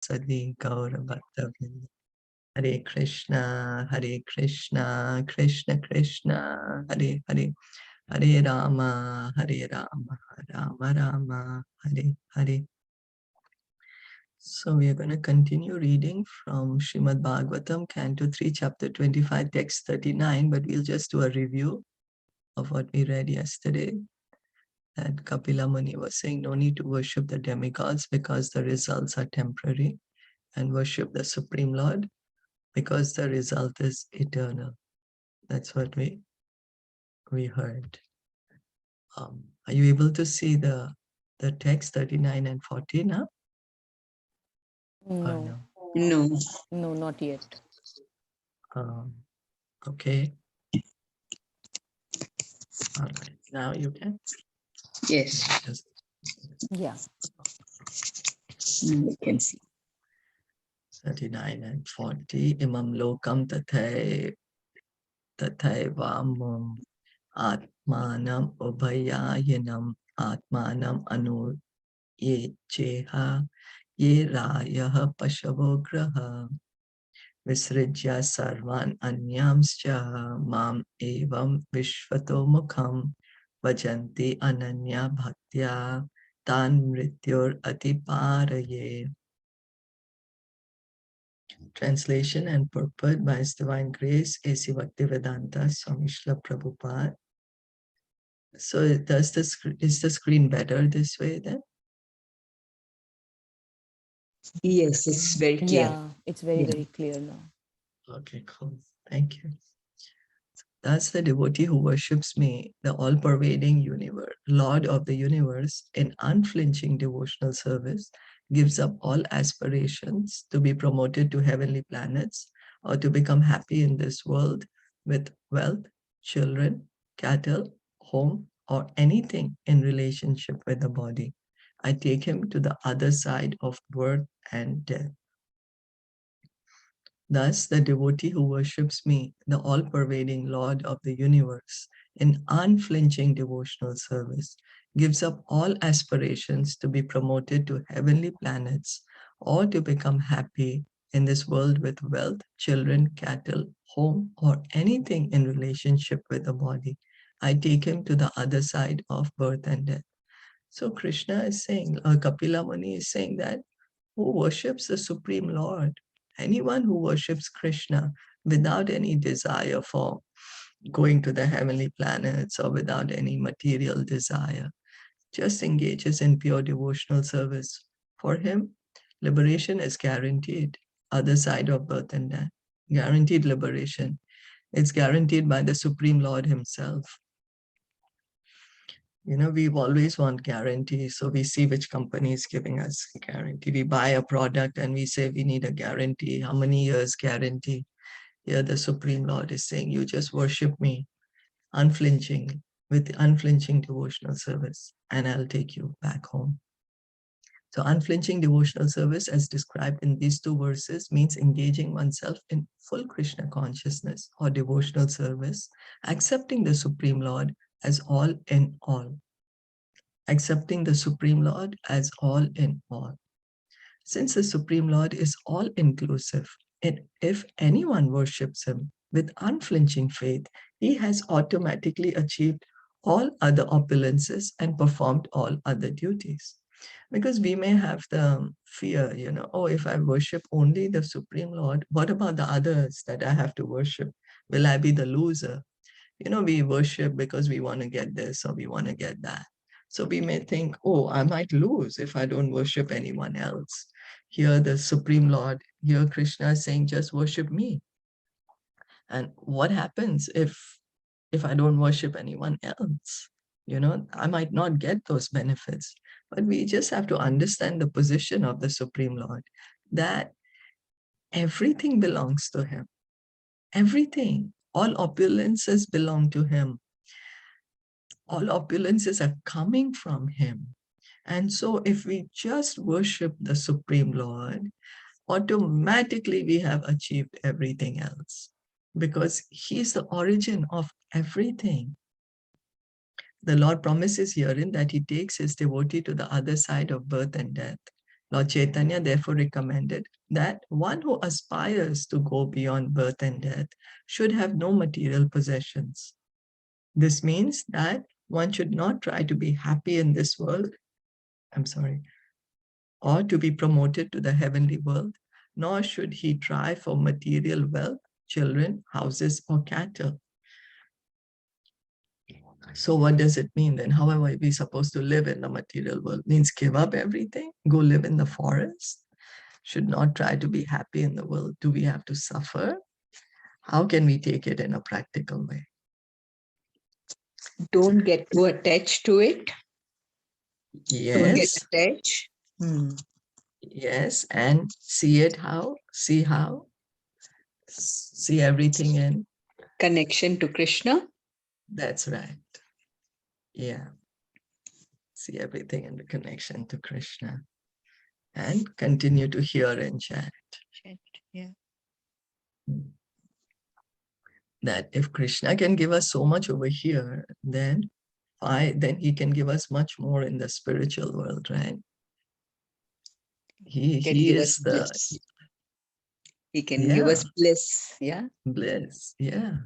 Vatsali Gaura Bhaktavrinda. Hare Krishna, Krishna Krishna, Hare Hare, Hare Rama, Rama Rama, Hare Hare. So we are going to continue reading from Srimad Bhagavatam Canto 3, Chapter 25, Text 39, but we'll just do a review of what we read yesterday. That Kapila Muni was saying no need to worship the demigods because the results are temporary, and worship the Supreme Lord because the result is eternal. That's what we heard. Are you able to see the text 39 and 40 now? No. No. No, not yet. Okay. All right. Now you can? Yes. Yeah. We can see. 39 and 40. Imam lokam tathaivam atmanam ubhayayanam atmanam anu ye cheha ye rayah pashavo graha visrijya sarvan anyamscha mam evam vishvato mukham vajanti ananya bhaktya tan mrityur atiparaye. Translation and purport by His Divine Grace, A.C. Bhaktivedanta Swami Srila Prabhupada. So is the screen better this way then? Yes, it's very clear. Yeah, it's very clear now. Okay, cool. Thank you. Thus the devotee who worships me, the all-pervading universe, Lord of the universe, in unflinching devotional service, gives up all aspirations to be promoted to heavenly planets or to become happy in this world with wealth, children, cattle, home, or anything in relationship with the body. I take him to the other side of birth and death. Thus, the devotee who worships me, the all-pervading Lord of the universe, in unflinching devotional service, gives up all aspirations to be promoted to heavenly planets or to become happy in this world with wealth, children, cattle, home, or anything in relationship with the body. I take him to the other side of birth and death. So Krishna is saying, Kapila Muni is saying that who worships the Supreme Lord, anyone who worships Krishna without any desire for going to the heavenly planets or without any material desire, just engages in pure devotional service. For him, liberation is guaranteed, other side of birth and death. Guaranteed liberation. It's guaranteed by the Supreme Lord himself. You know, we always want guarantee. So we see which company is giving us a guarantee. We buy a product and we say we need a guarantee. How many years guarantee? Here the Supreme Lord is saying, you just worship me unflinching, with unflinching devotional service, and I'll take you back home. So unflinching devotional service, as described in these two verses, means engaging oneself in full Krishna consciousness or devotional service, accepting the Supreme Lord as all in all. Accepting the Supreme Lord as all in all. Since the Supreme Lord is all-inclusive, and if anyone worships him with unflinching faith, he has automatically achieved all other opulences and performed all other duties. Because we may have the fear, you know, oh, if I worship only the Supreme Lord, what about the others that I have to worship? Will I be the loser? You know, we worship because we want to get this or we want to get that. So we may think, oh, I might lose if I don't worship anyone else. Here, the Supreme Lord, here Krishna is saying, just worship me. And what happens if I don't worship anyone else? You know, I might not get those benefits. But we just have to understand the position of the Supreme Lord, that everything belongs to him. Everything, all opulences belong to him. All opulences are coming from him. And so if we just worship the Supreme Lord, automatically we have achieved everything else, because he's the origin of everything. The Lord promises herein that he takes his devotee to the other side of birth and death. Lord Chaitanya therefore recommended that one who aspires to go beyond birth and death should have no material possessions. This means that one should not try to be happy in this world, or to be promoted to the heavenly world, nor should he try for material wealth, children, houses, or cattle. So what does it mean then? How are we supposed to live in the material world? Means give up everything, go live in the forest, should not try to be happy in the world. Do we have to suffer? How can we take it in a practical way? Don't get too attached to it. Don't get Yes, attached. yes, and see it how? See how? See everything in? Connection to Krishna. That's right. Yeah. See everything in the connection to Krishna. And continue to hear and chant. Yeah. That if Krishna can give us so much over here, then he can give us much more in the spiritual world, right? He Give is us the bliss. He can give us bliss. Yeah. bliss. Yeah.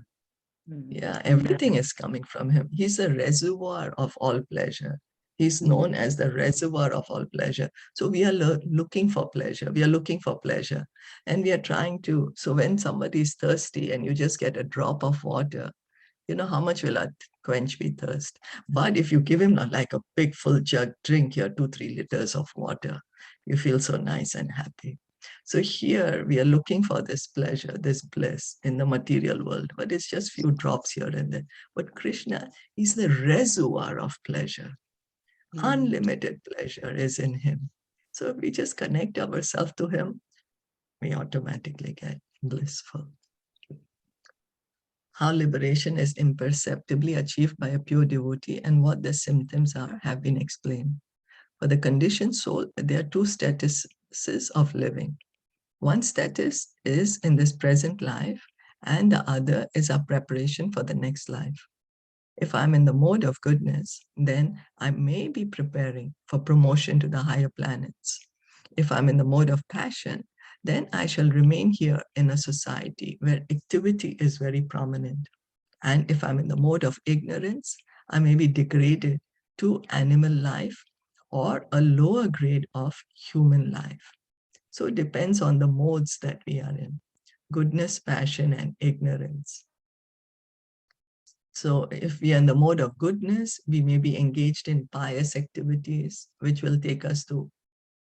Yeah, everything is coming from him. He's a reservoir of all pleasure. He's known as the reservoir of all pleasure. So we are looking for pleasure. We are looking for pleasure. And we are trying to. So when somebody is thirsty and you just get a drop of water, you know how much will that quench be thirst? But if you give him like a big full jug, drink here 2-3 liters of water, you feel so nice and happy. So here we are looking for this pleasure, this bliss in the material world, but it's just few drops here and there. But Krishna is the reservoir of pleasure. Unlimited pleasure is in him. So if we just connect ourselves to him, we automatically get blissful. How liberation is imperceptibly achieved by a pure devotee and what the symptoms are have been explained. For the conditioned soul, there are two statuses of living. One status is in this present life, and the other is our preparation for the next life. If I'm in the mode of goodness, then I may be preparing for promotion to the higher planets. If I'm in the mode of passion, then I shall remain here in a society where activity is very prominent. And if I'm in the mode of ignorance, I may be degraded to animal life or a lower grade of human life. So it depends on the modes that we are in: goodness, passion, and ignorance. So if we are in the mode of goodness, we may be engaged in pious activities, which will take us to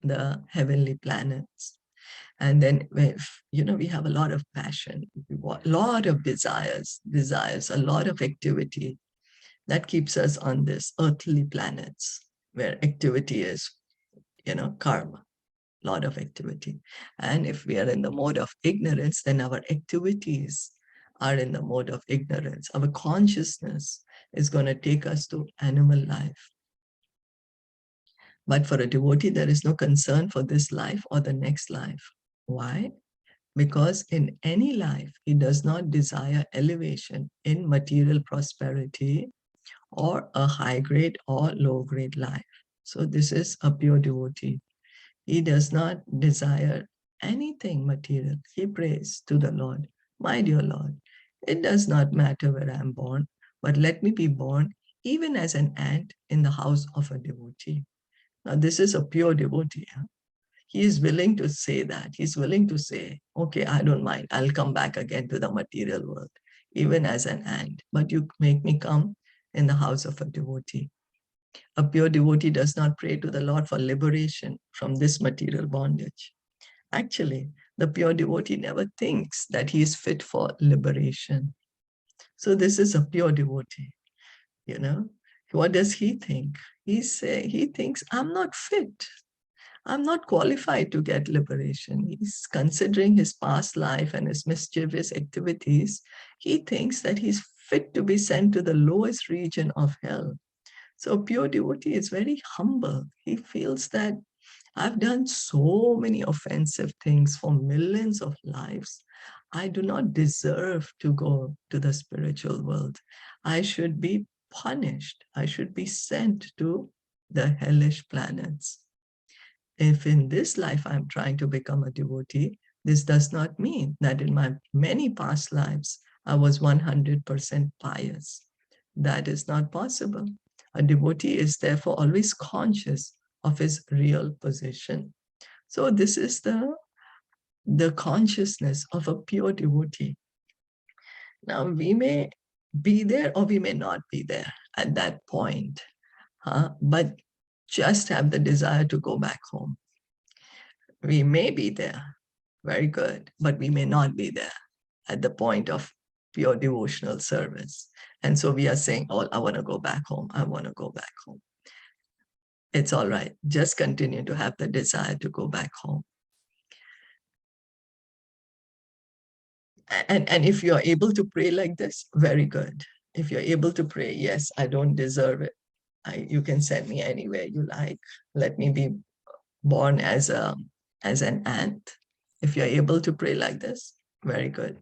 the heavenly planets. And then if, we have a lot of passion, a lot of desires, a lot of activity that keeps us on this earthly planets where activity is, karma. Lot of activity. And if we are in the mode of ignorance, then our activities are in the mode of ignorance. Our consciousness is going to take us to animal life. But for a devotee, there is no concern for this life or the next life. Why? Because in any life, he does not desire elevation in material prosperity or a high grade or low grade life. So this is a pure devotee. He does not desire anything material. He prays to the Lord, my dear Lord, it does not matter where I am born, but let me be born even as an ant in the house of a devotee. Now, this is a pure devotee. Huh? He is willing to say that. He's willing to say, okay, I don't mind. I'll come back again to the material world, even as an ant, but you make me come in the house of a devotee. A pure devotee does not pray to the Lord for liberation from this material bondage. Actually, the pure devotee never thinks that he is fit for liberation. So this is a pure devotee, What does he think? He thinks, I'm not fit. I'm not qualified to get liberation. He's considering his past life and his mischievous activities. He thinks that he's fit to be sent to the lowest region of hell. So a pure devotee is very humble. He feels that I've done so many offensive things for millions of lives. I do not deserve to go to the spiritual world. I should be punished. I should be sent to the hellish planets. if in this life I'm trying to become a devotee, this does not mean that in my many past lives, I was 100% pious. That is not possible. A devotee is therefore always conscious of his real position. So this is the consciousness of a pure devotee. Now we may be there or we may not be there at that point, but just have the desire to go back home. We may be there, very good, but we may not be there at the point of pure devotional service. And so we are saying, oh, I want to go back home. I want to go back home. It's all right. Just continue to have the desire to go back home. And if you're able to pray like this, very good. If you're able to pray, yes, I don't deserve it. You can send me anywhere you like. Let me be born as an ant. If you're able to pray like this, very good.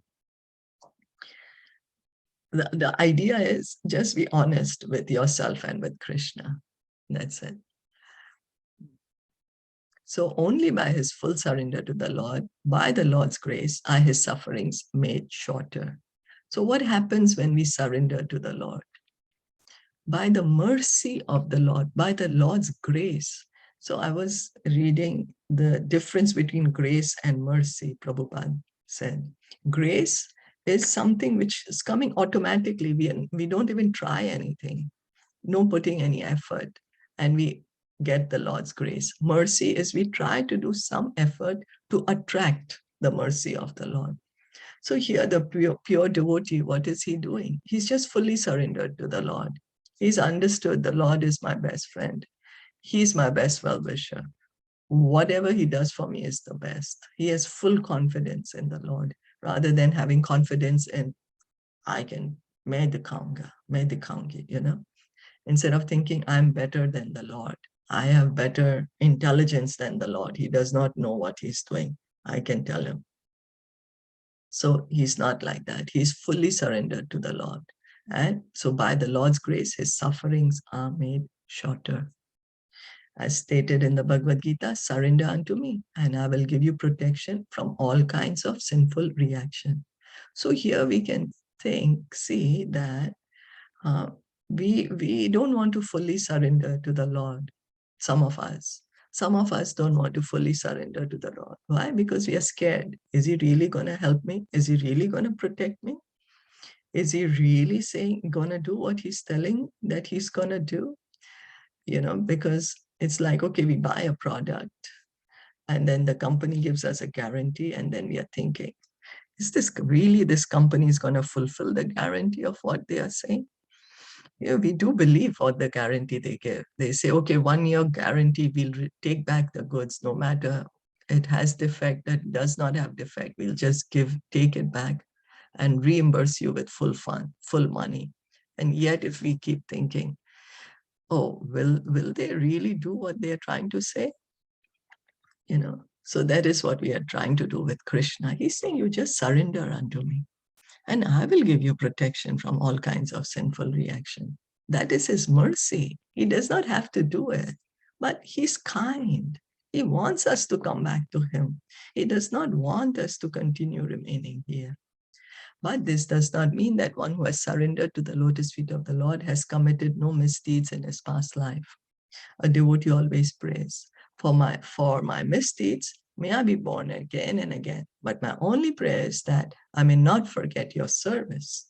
The idea is just be honest with yourself and with Krishna. That's it. So only by his full surrender to the Lord, by the Lord's grace, are his sufferings made shorter. So what happens when we surrender to the Lord? By the mercy of the Lord, by the Lord's grace. So I was reading the difference between grace and mercy, Prabhupada said. Grace is something which is coming automatically. We don't even try anything, no putting any effort, and we get the Lord's grace. Mercy is we try to do some effort to attract the mercy of the Lord. So here the pure devotee, what is he doing? He's just fully surrendered to the Lord. He's understood the Lord is my best friend. He's my best well-wisher. Whatever he does for me is the best. He has full confidence in the Lord, rather than having confidence in, I can, main dikhanga, you know. Instead of thinking I'm better than the Lord, I have better intelligence than the Lord. He does not know what he's doing. I can tell him. So he's not like that. He's fully surrendered to the Lord. And so by the Lord's grace, his sufferings are made shorter. As stated in the Bhagavad Gita, surrender unto me, and I will give you protection from all kinds of sinful reaction. So here we can see that we don't want to fully surrender to the Lord. Some of us don't want to fully surrender to the Lord. Why? Because we are scared. Is he really going to help me? Is he really going to protect me? Is he really going to do what he's telling that he's going to do? You know, because it's like, okay, we buy a product and then the company gives us a guarantee, and then we are thinking, is this really, this company is going to fulfill the guarantee of what they are saying? Yeah, we do believe what the guarantee they give. They say, okay, 1 year guarantee, we'll take back the goods, no matter it has defect, that does not have defect, we'll just take it back and reimburse you with full money. And yet if we keep thinking, oh, will they really do what they're trying to say? You know, so that is what we are trying to do with Krishna. He's saying, you just surrender unto me, and I will give you protection from all kinds of sinful reaction. That is his mercy. He does not have to do it, but he's kind. He wants us to come back to him. He does not want us to continue remaining here. But this does not mean that one who has surrendered to the lotus feet of the Lord has committed no misdeeds in his past life. A devotee always prays, for my misdeeds, may I be born again and again. But my only prayer is that I may not forget your service.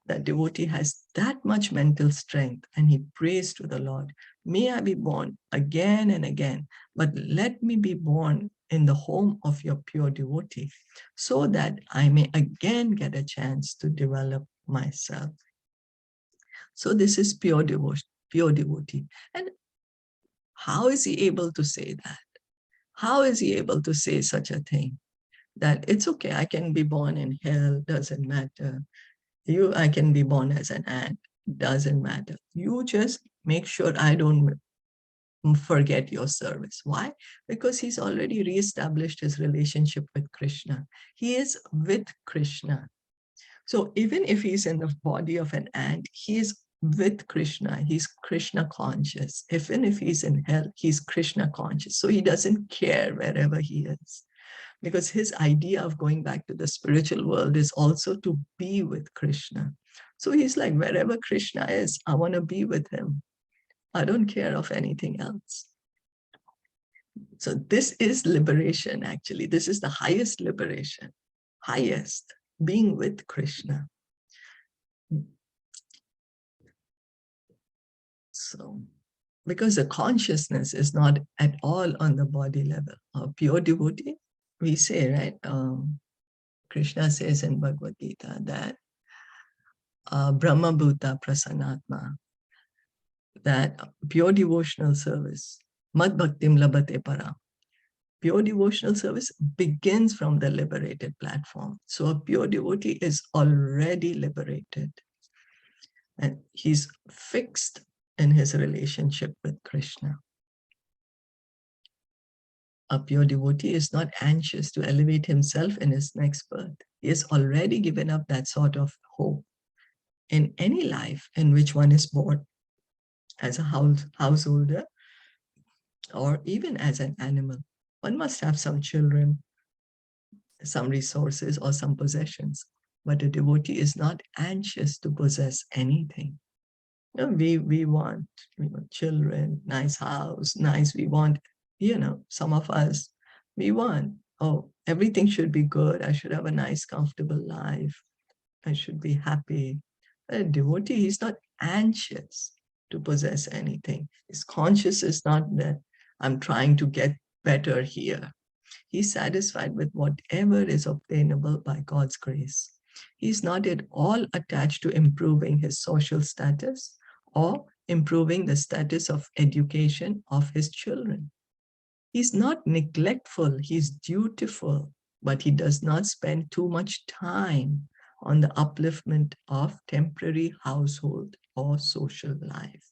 That devotee has that much mental strength, and he prays to the Lord, may I be born again and again, but let me be born in the home of your pure devotee, so that I may again get a chance to develop myself. So this is pure devotion, pure devotee. And how is he able to say that? How is he able to say such a thing? That it's okay, I can be born in hell, doesn't matter. I can be born as an ant, doesn't matter. You just make sure I don't forget your service. Why? Because he's already reestablished his relationship with Krishna. He is with Krishna. So even if he's in the body of an ant, he is with Krishna. He's Krishna conscious. Even if he's in hell, he's Krishna conscious. So he doesn't care wherever he is, because his idea of going back to the spiritual world is also to be with Krishna. So he's like, wherever Krishna is, I want to be with him. I don't care of anything else. So this is liberation, actually. This is the highest liberation, highest, being with Krishna. So, because the consciousness is not at all on the body level. A pure devotee, we say, right? Krishna says in Bhagavad Gita that Brahma Bhuta Prasanatma, that pure devotional service, Mad Bhaktim Labhate Para. Pure devotional service begins from the liberated platform. So a pure devotee is already liberated. And he's fixed in his relationship with Krishna. A pure devotee is not anxious to elevate himself in his next birth. He has already given up that sort of hope. In any life in which one is born, as a householder, or even as an animal, one must have some children, some resources, or some possessions. But a devotee is not anxious to possess anything. You know, we want children, nice house, nice, we want, some of us, we want, oh, everything should be good. I should have a nice, comfortable life. I should be happy. A devotee is not anxious to possess anything. His conscience is not that I'm trying to get better here. He's satisfied with whatever is obtainable by God's grace. He's not at all attached to improving his social status or improving the status of education of his children. He's not neglectful, he's dutiful, but he does not spend too much time on the upliftment of temporary household or social life.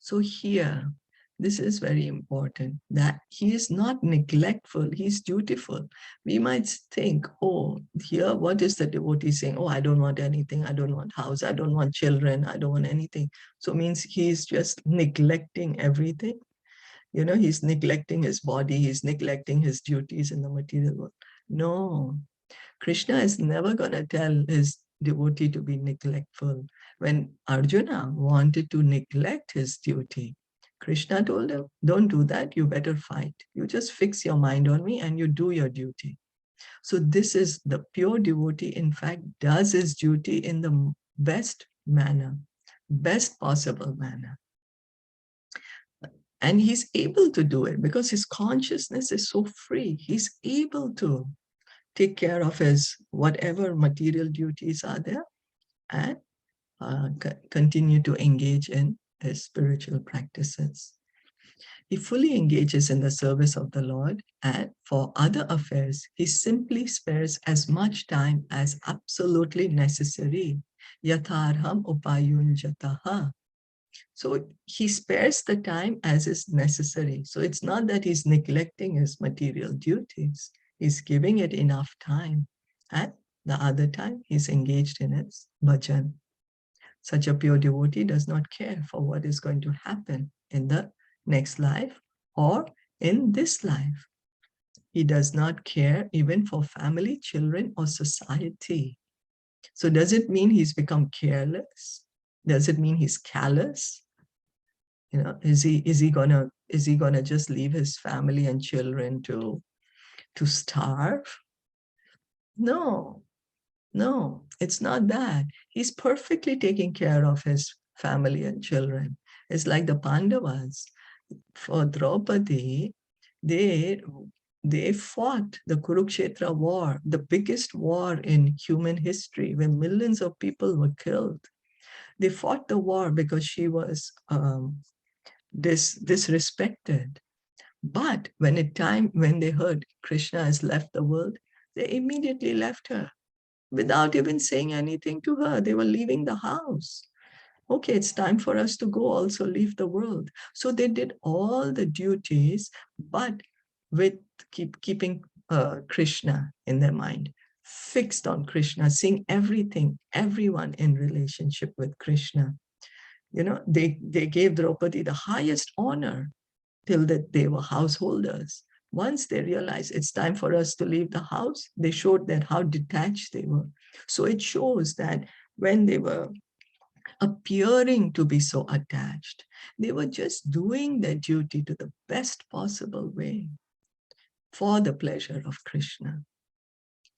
So here, this is very important, that he is not neglectful, he's dutiful. We might think, oh, here, what is the devotee saying? Oh, I don't want anything, I don't want house, I don't want children, I don't want anything. So it means he's just neglecting everything. He's neglecting his body, he's neglecting his duties in the material world. No, Krishna is never going to tell his devotee to be neglectful. When Arjuna wanted to neglect his duty, Krishna told him, don't do that, you better fight. You just fix your mind on me and you do your duty. So this is the pure devotee, in fact, does his duty in the best manner, best possible manner. And he's able to do it because his consciousness is so free. He's able to take care of his whatever material duties are there and continue to engage in his spiritual practices. He fully engages in the service of the Lord, and for other affairs, he simply spares as much time as absolutely necessary. Yatharham upayunjataha. So he spares the time as is necessary. So it's not that he's neglecting his material duties. He's giving it enough time. And the other time, he's engaged in his bhajan. Such a pure devotee does not care for what is going to happen in the next life or in this life. He does not care even for family, children, or society. So does it mean he's become careless? Does it mean he's callous? Is he gonna just leave his family and children to starve? No, it's not that. He's perfectly taking care of his family and children. It's like the Pandavas. For Draupadi, they fought the Kurukshetra war, the biggest war in human history, when millions of people were killed. They fought the war because she was disrespected. But when they heard Krishna has left the world, they immediately left her without even saying anything to her. They were leaving the house. Okay, it's time for us to go also leave the world. So they did all the duties, but with keeping Krishna in their mind. fixed on Krishna, seeing everything, everyone in relationship with Krishna. You know, they gave Draupadi the highest honor till that they were householders. Once they realized it's time for us to leave the house, they showed that how detached they were. So it shows that when they were appearing to be so attached, they were just doing their duty to the best possible way for the pleasure of Krishna.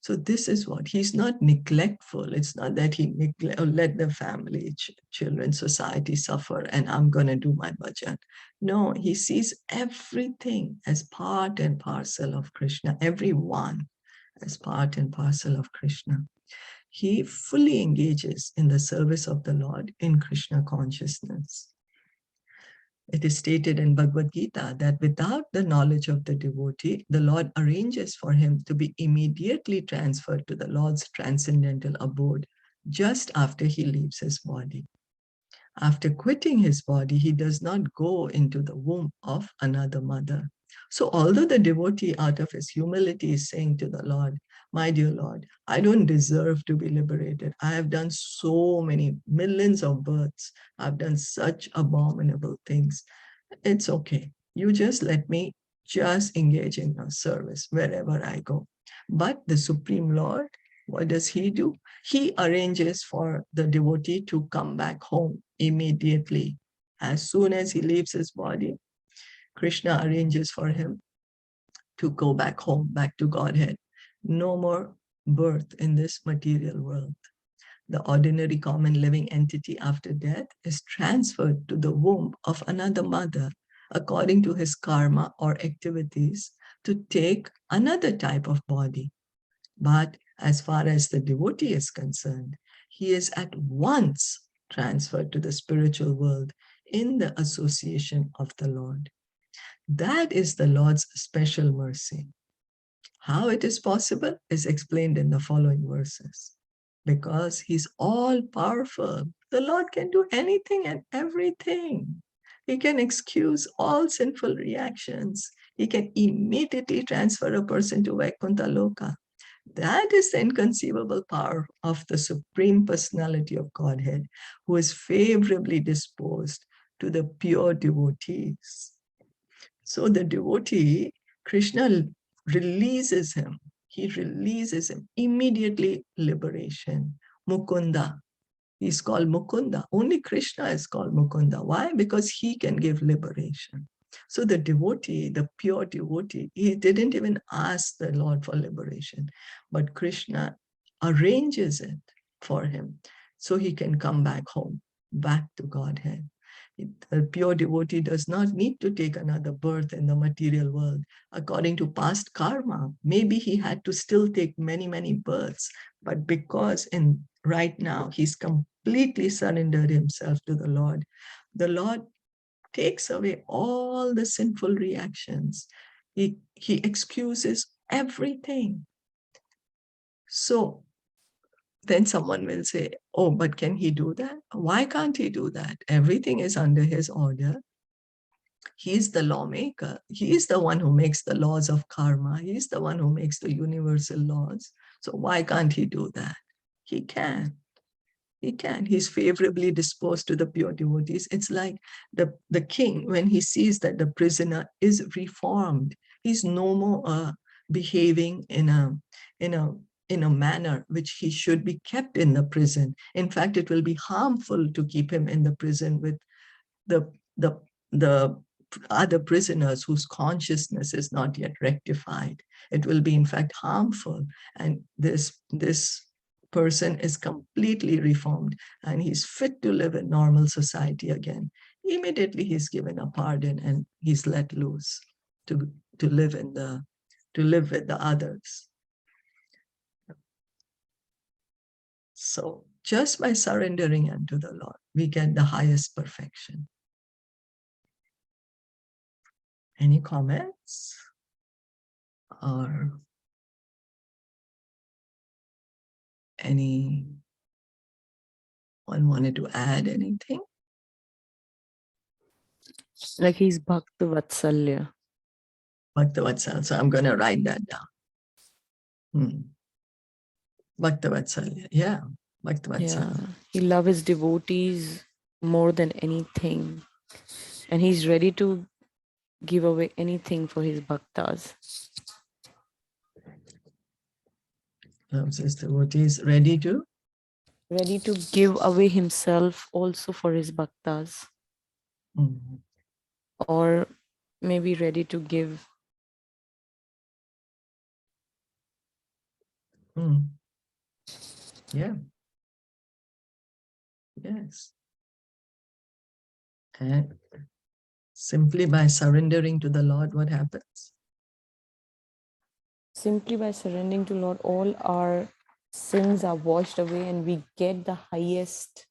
So this is what, he's not neglectful. It's not that he let the family, children, society suffer and I'm going to do my bhajan. No, he sees everything as part and parcel of Krishna, everyone as part and parcel of Krishna. He fully engages in the service of the Lord in Krishna consciousness. It is stated in Bhagavad Gita that without the knowledge of the devotee, the Lord arranges for him to be immediately transferred to the Lord's transcendental abode just after he leaves his body. After quitting his body, he does not go into the womb of another mother. So although the devotee out of his humility is saying to the Lord, my dear Lord, I don't deserve to be liberated. I have done so many millions of births. I've done such abominable things. It's okay. You just let me just engage in your service wherever I go. But the Supreme Lord, what does he do? He arranges for the devotee to come back home immediately. As soon as he leaves his body, Krishna arranges for him to go back home, back to Godhead. No more birth in this material world. The ordinary common living entity after death is transferred to the womb of another mother according to his karma or activities to take another type of body. But as far as the devotee is concerned, he is at once transferred to the spiritual world in the association of the Lord. That is the Lord's special mercy. How it is possible is explained in the following verses. Because he's all powerful, the Lord can do anything and everything. He can excuse all sinful reactions. He can immediately transfer a person to Vaikuntha Loka. That is the inconceivable power of the Supreme Personality of Godhead, who is favorably disposed to the pure devotees. So the devotee, Krishna releases him. He releases him. Immediately liberation. Mukunda. He's called Mukunda. Only Krishna is called Mukunda. Why? Because he can give liberation. So the devotee, the pure devotee, he didn't even ask the Lord for liberation, but Krishna arranges it for him so he can come back home, back to Godhead. The pure devotee does not need to take another birth in the material world. According to past karma, maybe he had to still take many, many births, but because right now he's completely surrendered himself to the Lord takes away all the sinful reactions. He excuses everything. So then someone will say, oh, but can he do that? Why can't he do that? Everything is under his order. He's the lawmaker. He's the one who makes the laws of karma. He's the one who makes the universal laws. So why can't he do that? He can. He can. He's favorably disposed to the pure devotees. It's like the king, when he sees that the prisoner is reformed, he's no more behaving in a manner which he should be kept in the prison. In fact, it will be harmful to keep him in the prison with the other prisoners whose consciousness is not yet rectified. It will be, in fact, harmful. And this person is completely reformed and he's fit to live in normal society again. Immediately he's given a pardon and he's let loose to live with the others. So just by surrendering unto the Lord, we get the highest perfection. Any comments? Or anyone wanted to add anything? Like he's Bhakta Vatsalya. Bhakta Vatsal. So I'm going to write that down. Bhaktavatsalya. Yeah. Yeah, Bhaktavatsalya. he loves his devotees more than anything, and he's ready to give away anything for his bhaktas. Loves his devotees, ready to. Ready to give away himself also for his bhaktas, Mm. or maybe ready to give. Mm. Yeah. Yes. And simply by surrendering to the Lord, what happens? Simply by surrendering to Lord, all our sins are washed away, and we get the highest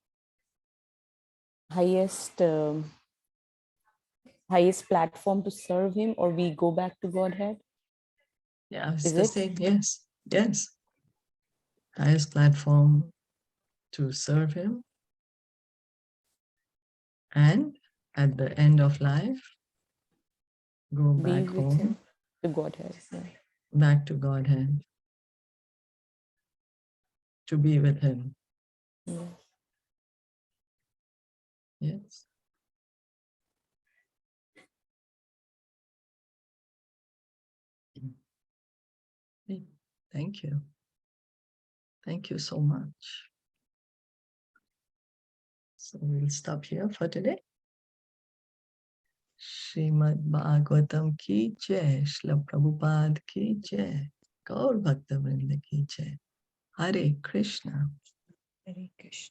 platform to serve him, or we go back to Godhead. Yeah, it's Is the it? same. Yes. Yes. Highest platform to serve him. And at the end of life, go Be back with home, him to Godhead. Yeah. back to Godhead, to be with him. Yeah. Yes. Thank you. Thank you so much. So we'll stop here for today. Srimad Bhagavatam ki jai, Shilpa Prabhupada ki jai, Gaur Bhakta Vrinda ki jai. Hare Krishna. Hare Krishna.